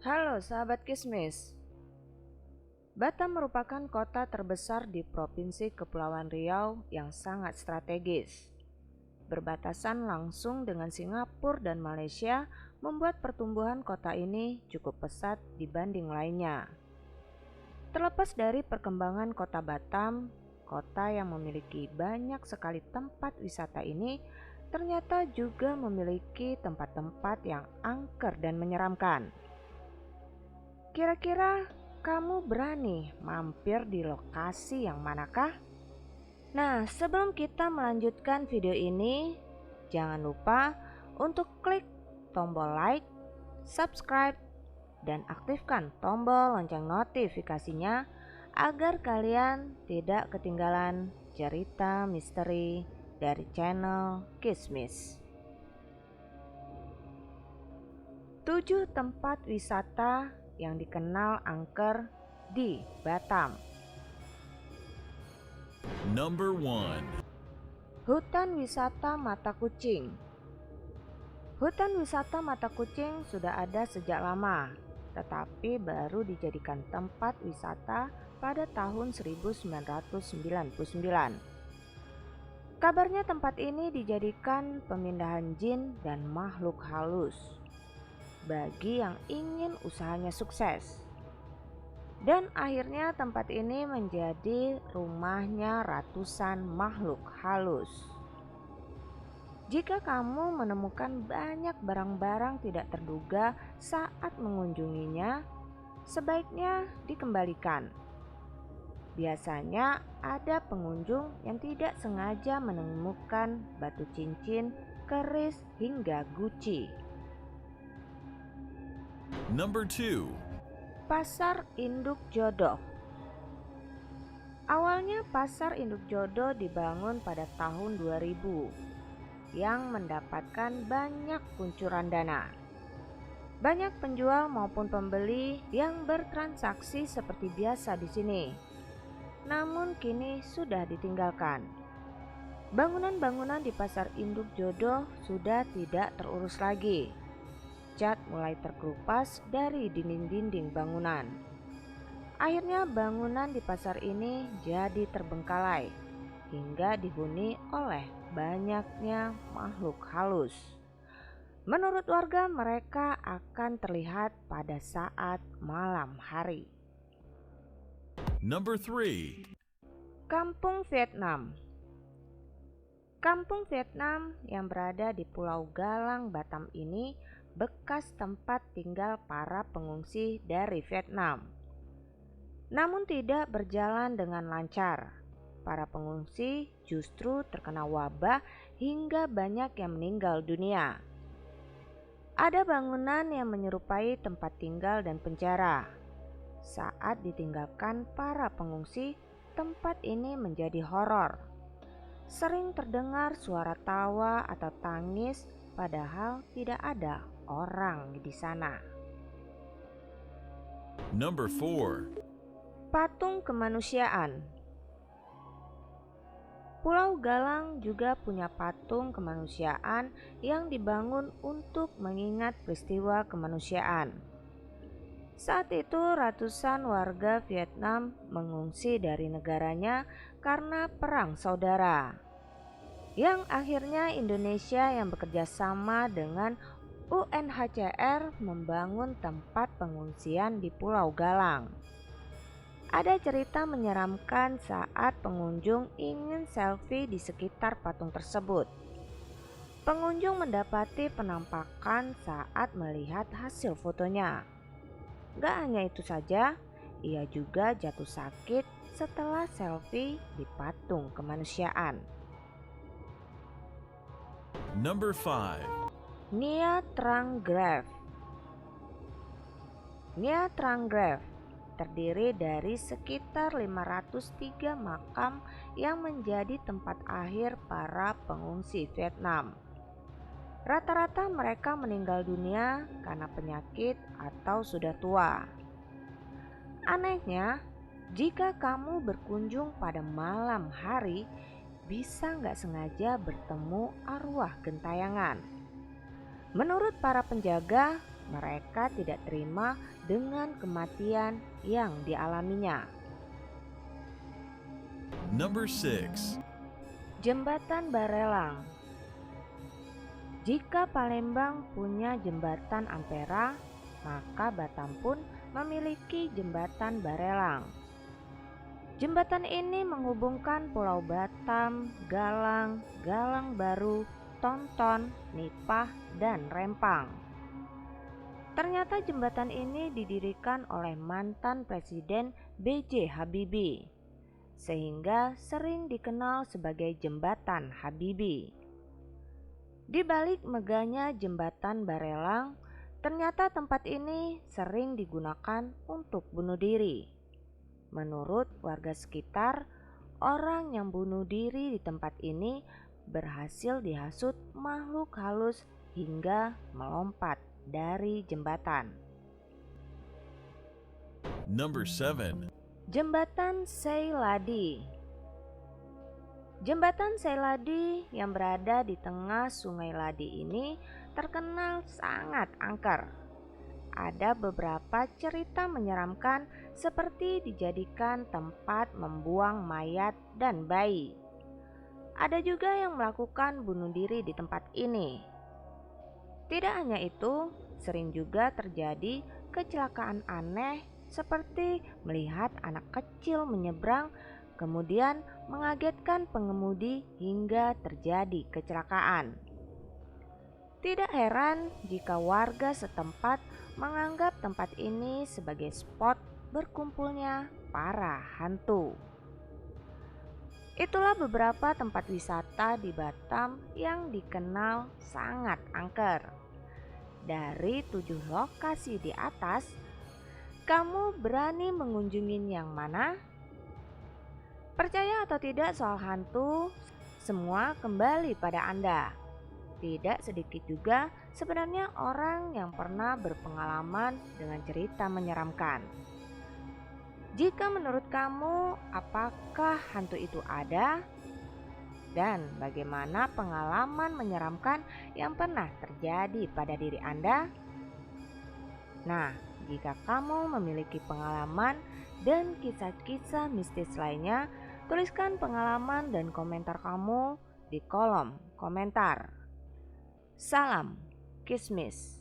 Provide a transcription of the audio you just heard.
Halo sahabat Kismis. Batam merupakan kota terbesar di Provinsi Kepulauan Riau yang sangat strategis. Berbatasan langsung dengan Singapura dan Malaysia membuat pertumbuhan kota ini cukup pesat dibanding lainnya. Terlepas dari perkembangan kota Batam, kota yang memiliki banyak sekali tempat wisata ini ternyata juga memiliki tempat-tempat yang angker dan menyeramkan. Kira-kira kamu berani mampir di lokasi yang manakah? Nah, sebelum kita melanjutkan video ini, jangan lupa untuk klik tombol like, subscribe, dan aktifkan tombol lonceng notifikasinya agar kalian tidak ketinggalan cerita misteri dari channel Kismis. 7 tempat wisata yang dikenal angker di Batam. Number 1. Hutan wisata Mata Kucing. Hutan wisata Mata Kucing sudah ada sejak lama, tetapi baru dijadikan tempat wisata pada tahun 1999. Kabarnya tempat ini dijadikan pemindahan jin dan makhluk halus bagi yang ingin usahanya sukses. Dan akhirnya tempat ini menjadi rumahnya ratusan makhluk halus. Jika kamu menemukan banyak barang-barang tidak terduga saat mengunjunginya, sebaiknya dikembalikan. Biasanya ada pengunjung yang tidak sengaja menemukan batu cincin, keris, hingga guci. Number 2. Pasar Induk Jodoh. Awalnya Pasar Induk Jodoh dibangun pada tahun 2000 yang mendapatkan banyak kuncuran dana. Banyak penjual maupun pembeli yang bertransaksi seperti biasa di sini. Namun kini sudah ditinggalkan. Bangunan-bangunan di Pasar Induk Jodoh sudah tidak terurus lagi. Cat mulai terkelupas dari dinding-dinding bangunan. Akhirnya bangunan di pasar ini jadi terbengkalai hingga dihuni oleh banyaknya makhluk halus. Menurut warga, mereka akan terlihat pada saat malam hari. Number 3. Kampung Vietnam. Kampung Vietnam yang berada di Pulau Galang, Batam ini bekas tempat tinggal para pengungsi dari Vietnam. Namun tidak berjalan dengan lancar. Para pengungsi justru terkena wabah hingga banyak yang meninggal dunia. Ada bangunan yang menyerupai tempat tinggal dan penjara. Saat ditinggalkan para pengungsi, tempat ini menjadi horor. Sering terdengar suara tawa atau tangis, padahal tidak ada orang di sana. Number 4. Patung kemanusiaan. Pulau Galang juga punya patung kemanusiaan yang dibangun untuk mengingat peristiwa kemanusiaan. Saat itu ratusan warga Vietnam mengungsi dari negaranya karena perang saudara, yang akhirnya Indonesia yang bekerja sama dengan UNHCR membangun tempat pengungsian di Pulau Galang. Ada cerita menyeramkan saat pengunjung ingin selfie di sekitar patung tersebut. Pengunjung mendapati penampakan saat melihat hasil fotonya. Gak hanya itu saja, ia juga jatuh sakit setelah selfie di patung kemanusiaan. Number 5. Nia Trang Grave. Nia Trang Grave terdiri dari sekitar 503 makam yang menjadi tempat akhir para pengungsi Vietnam. Rata-rata mereka meninggal dunia karena penyakit atau sudah tua. Anehnya, jika kamu berkunjung pada malam hari, bisa nggak sengaja bertemu arwah gentayangan. Menurut para penjaga, mereka tidak terima dengan kematian yang dialaminya. Number 6. Jembatan Barelang. Jika Palembang punya jembatan Ampera, maka Batam pun memiliki jembatan Barelang. Jembatan ini menghubungkan Pulau Batam, Galang, Galang Baru, Tonton, Nipah, dan Rempang. Ternyata jembatan ini didirikan oleh mantan Presiden B.J. Habibie, sehingga sering dikenal sebagai Jembatan Habibie. Di balik megahnya jembatan Barelang, ternyata tempat ini sering digunakan untuk bunuh diri. Menurut warga sekitar, orang yang bunuh diri di tempat ini berhasil dihasut makhluk halus hingga melompat dari jembatan. Number 7. Jembatan Seyladi. Jembatan Seyladi yang berada di tengah Sungai Ladi ini terkenal sangat angker. Ada beberapa cerita menyeramkan seperti dijadikan tempat membuang mayat dan bayi. Ada juga yang melakukan bunuh diri di tempat ini. Tidak hanya itu, sering juga terjadi kecelakaan aneh seperti melihat anak kecil menyeberang kemudian mengagetkan pengemudi hingga terjadi kecelakaan. Tidak heran jika warga setempat menganggap tempat ini sebagai spot berkumpulnya para hantu. Itulah beberapa tempat wisata di Batam yang dikenal sangat angker. Dari 7 lokasi di atas, kamu berani mengunjungi yang mana? Percaya atau tidak soal hantu, semua kembali pada Anda. Tidak sedikit juga sebenarnya orang yang pernah berpengalaman dengan cerita menyeramkan. Jika menurut kamu, apakah hantu itu ada? Dan bagaimana pengalaman menyeramkan yang pernah terjadi pada diri Anda? Nah, jika kamu memiliki pengalaman dan kisah-kisah mistis lainnya, tuliskan pengalaman dan komentar kamu di kolom komentar. Salam Kismis.